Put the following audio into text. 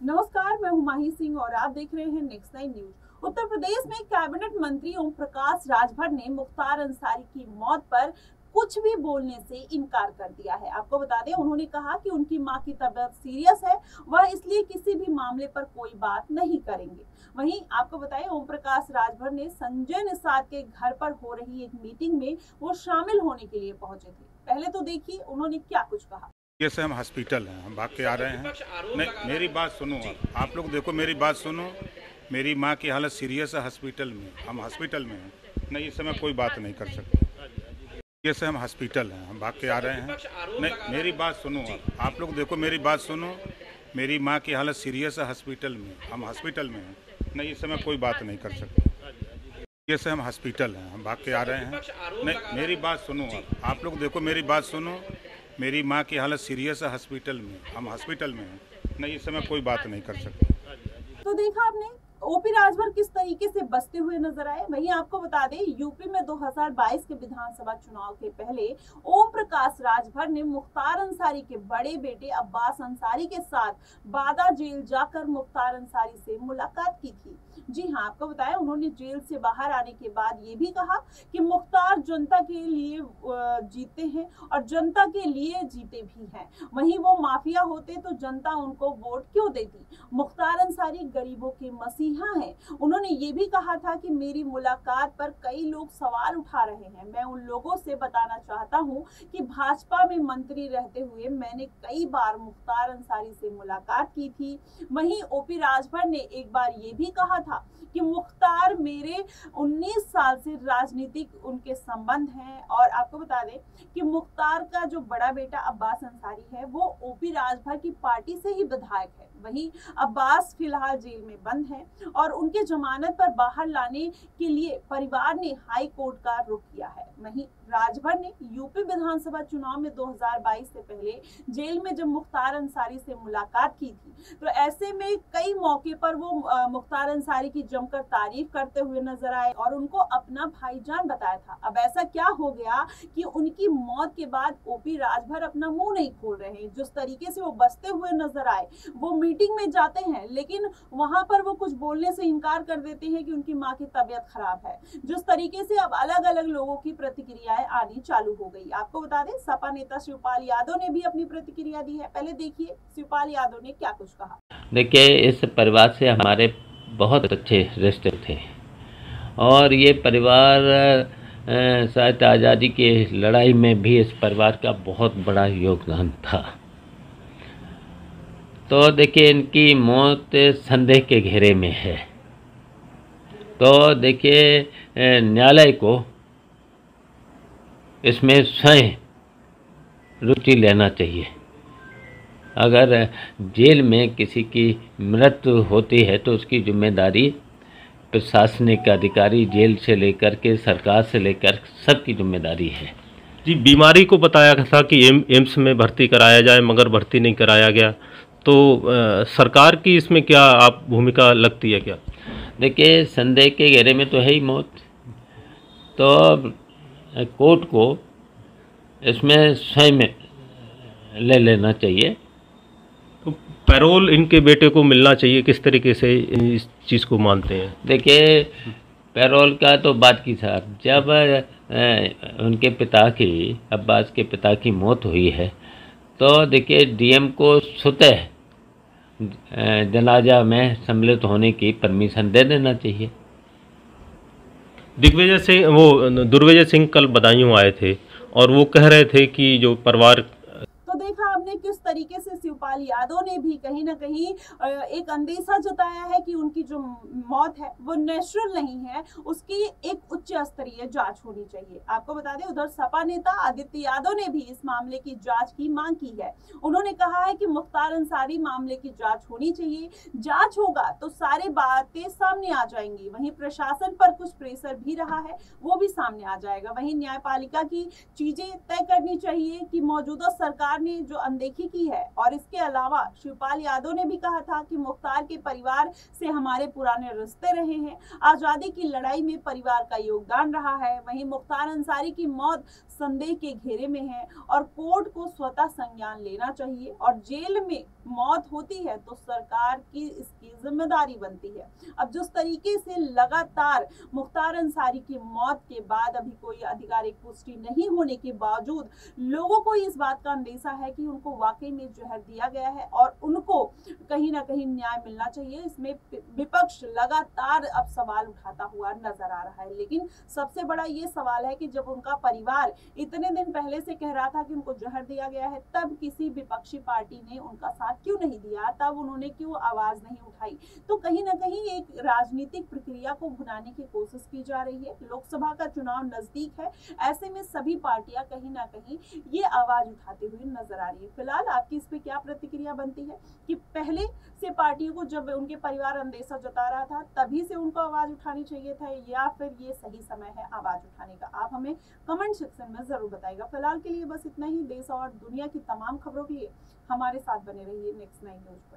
नमस्कार, मैं हूं माही सिंह और आप देख रहे हैं नेक्स्ट 9 न्यूज। उत्तर प्रदेश में कैबिनेट मंत्री ओम प्रकाश राजभर ने मुख्तार अंसारी की मौत पर कुछ भी बोलने से इनकार कर दिया है। आपको बता दें, उन्होंने कहा कि उनकी मां की तबीयत सीरियस है, वह इसलिए किसी भी मामले पर कोई बात नहीं करेंगे। वहीं आपको बताएं, ओम प्रकाश राजभर ने संजय निषाद के घर पर हो रही एक मीटिंग में वो शामिल होने के लिए पहुंचे थे। पहले तो देखिए उन्होंने क्या कुछ कहा। ये से हम हॉस्पिटल हैं, हम भाग के आ रहे हैं। नहीं, मेरी बात सुनो। आप लोग देखो, मेरी बात सुनो। मेरी माँ की हालत सीरियस है, हॉस्पिटल में, हम हॉस्पिटल में हैं। नहीं, इस समय कोई बात नहीं कर सकते। ये से हम हॉस्पिटल हैं, हम भाग के आ रहे हैं। नहीं, मेरी बात सुनो। आप लोग देखो, मेरी बात सुनो। मेरी माँ की हालत सीरियस है, हॉस्पिटल में, हम हॉस्पिटल में हैं। नहीं, इस समय कोई बात नहीं कर सकते। ये से हम हॉस्पिटल हैं, हम भाग के आ रहे हैं। नहीं, मेरी बात सुनो। आप लोग देखो, मेरी बात सुनो। मेरी माँ की हालत सीरियस है, हॉस्पिटल में, हम हॉस्पिटल में हैं। नहीं, इस समय कोई बात नहीं कर सकते। तो देखा आपने ओपी राजभर किस तरीके से बचते हुए नजर आए। वहीं आपको बता दें, यूपी में 2022 के विधानसभा चुनाव के पहले ओम प्रकाश राजभर ने मुख्तार अंसारी के बड़े बेटे अब्बास अंसारी के साथ बादा जेल जाकर मुख्तार अंसारी से मुलाकात की थी। जी हाँ, आपको बताया, उन्होंने जेल से बाहर आने के बाद ये भी कहा कि मुख्तार जनता के लिए जीते हैं और जनता के लिए जीते भी हैं। वहीं वो माफिया होते तो जनता उनको वोट क्यों देती। मुख्तार अंसारी गरीबों के मसीहा हैं। उन्होंने ये भी कहा था कि मेरी मुलाकात पर कई लोग सवाल उठा रहे हैं। मैं उन लोगों से बताना चाहता हूं कि भाजपा में मंत्री रहते हुए मैंने कई बार मुख्तार अंसारी से मुलाकात की थी। वहीं ओपी राजभर ने एक बार ये भी कहा था कि मुख्तार मेरे 19 साल से राजनीतिक उनके संबंध हैं। और आपको बता दें कि मुख्तार का जो बड़ा बेटा अब्बास अंसारी है वो ओपी राजभर की पार्टी से ही विधायक है। वहीं अब्बास फिलहाल जेल में बंद है और उनके जमानत पर बाहर लाने के लिए परिवार ने हाई कोर्ट का रुख किया है। वहीं राजभर ने यूपी विधानसभा चुनाव में 2022 से पहले जेल में जब मुख्तार अंसारी से मुलाकात की थी, तो ऐसे में कई मौके पर वो मुख्तार अंसारी की जमकर तारीफ करते हुए नजर आए और उनको अपना भाईजान बताया था। अब ऐसा क्या हो गया कि उनकी मौत के बाद ओपी राजभर अपना मुंह नहीं खोल रहे हैं। जिस तरीके से वो बचते हुए नजर आए, वो मीटिंग में जाते हैं लेकिन वहां पर वो कुछ बोलने से इनकार कर देते हैं कि उनकी माँ की तबीयत खराब है। जिस तरीके से अब अलग अलग लोगों की प्रतिक्रियाएं आनी चालू हो गई। आपको बता दें, सपा नेता शिवपाल यादव ने भी अपनी प्रतिक्रिया दी है। पहले देखिए शिवपाल यादव ने क्या कुछ कहा। देखिए, इस परिवार से हमारे बहुत अच्छे रिश्ते थे और ये परिवार शायद आज़ादी की लड़ाई में भी इस परिवार का बहुत बड़ा योगदान था। तो देखिए, इनकी मौत संदेह के घेरे में है। तो देखिए, न्यायालय को इसमें स्वयं रुचि लेना चाहिए। अगर जेल में किसी की मृत्यु होती है तो उसकी जिम्मेदारी प्रशासनिक अधिकारी, जेल से लेकर के सरकार से लेकर सबकी जिम्मेदारी है। जी, बीमारी को बताया था कि एम्स में भर्ती कराया जाए, मगर भर्ती नहीं कराया गया। तो सरकार की इसमें क्या आप भूमिका लगती है क्या? देखिए, संदेह के घेरे में तो है ही मौत, तो कोर्ट को इसमें स्वयं ले लेना चाहिए। तो पैरोल इनके बेटे को मिलना चाहिए, किस तरीके से इस चीज़ को मानते हैं? देखिए, पैरोल का तो बात की साहब, जब उनके पिता की, अब्बास के पिता की मौत हुई है तो देखिए डीएम को स्वतः जनाजा में सम्मिलित होने की परमिशन दे देना चाहिए। दुर्विजय सिंह कल बदायूं आए थे और वो कह रहे थे कि जो परिवार, तो देखा आपने किस तरीके से शिवपाल यादव ने भी कहीं ना कहीं एक अंदेशा जताया है कि उनकी जो मौत है वो नेचुरल नहीं है, उसकी एक उच्च स्तरीय जांच होनी चाहिए। आपको बता दें, उधर सपा नेता आदित्य यादव ने भी इस मामले की जांच की मांग की है। उन्होंने कहा है कि मुख्तार अंसारी मामले की जांच होनी चाहिए। जांच होगा तो सारी बातें सामने आ जाएंगी। वहीं प्रशासन पर कुछ प्रेशर भी रहा है, वो भी सामने आ जाएगा। वहीं न्यायपालिका की चीजें तय करनी चाहिए कि मौजूदा सरकार ने जो अनदेखी की है। और इसके अलावा शिवपाल यादव ने भी कहा था कि मुख्तार के परिवार से हमारे पुराने रिश्ते रहे हैं, आजादी की लड़ाई में परिवार का योगदान रहा है। वहीं मुख्तार अंसारी की मौत संदेह के घेरे में है और कोर्ट को स्वतः संज्ञान लेना चाहिए और जेल में मौत होती है तो सरकार की इसकी जिम्मेदारी बनती है। अब जिस तरीके से लगातार मुख्तार अंसारी की मौत के बाद अभी कोई आधिकारिक पुष्टि नहीं होने के बावजूद लोगों को इस बात का अंदेशा है कि उनको वाकई में जहर दिया गया है और उनको कहीं ना कहीं न्याय मिलना चाहिए। इसमें विपक्ष लगातार अब सवाल उठाता हुआ नजर आ रहा है, लेकिन सबसे बड़ा ये सवाल है कि जब उनका परिवार इतने दिन पहले से कह रहा था कि उनको जहर दिया गया है, तब किसी विपक्षी पार्टी ने उनका साथ क्यों नहीं दिया, तब उन्होंने क्यों आवाज नहीं उठाई। तो कहीं ना कहीं एक राजनीतिक प्रक्रिया को भुनाने की कोशिश की जा रही है। लोकसभा का चुनाव नजदीक है, ऐसे में सभी पार्टियां कहीं ना कहीं ये आवाज उठाते हुए नजर आ रही है। फिलहाल आपकी इस पे क्या प्रतिक्रिया बनती है कि पहले से पार्टियों को जब उनके परिवार अंदेशा जता रहा था तभी से उनको आवाज उठानी चाहिए था, या फिर ये सही समय है आवाज उठाने का? आप हमें कमेंट सेक्शन में जरूर बताइएगा। फिलहाल के लिए बस इतना ही। देश और दुनिया की तमाम खबरों के लिए हमारे साथ बने रहिए नेक्स्ट 9 न्यूज पर।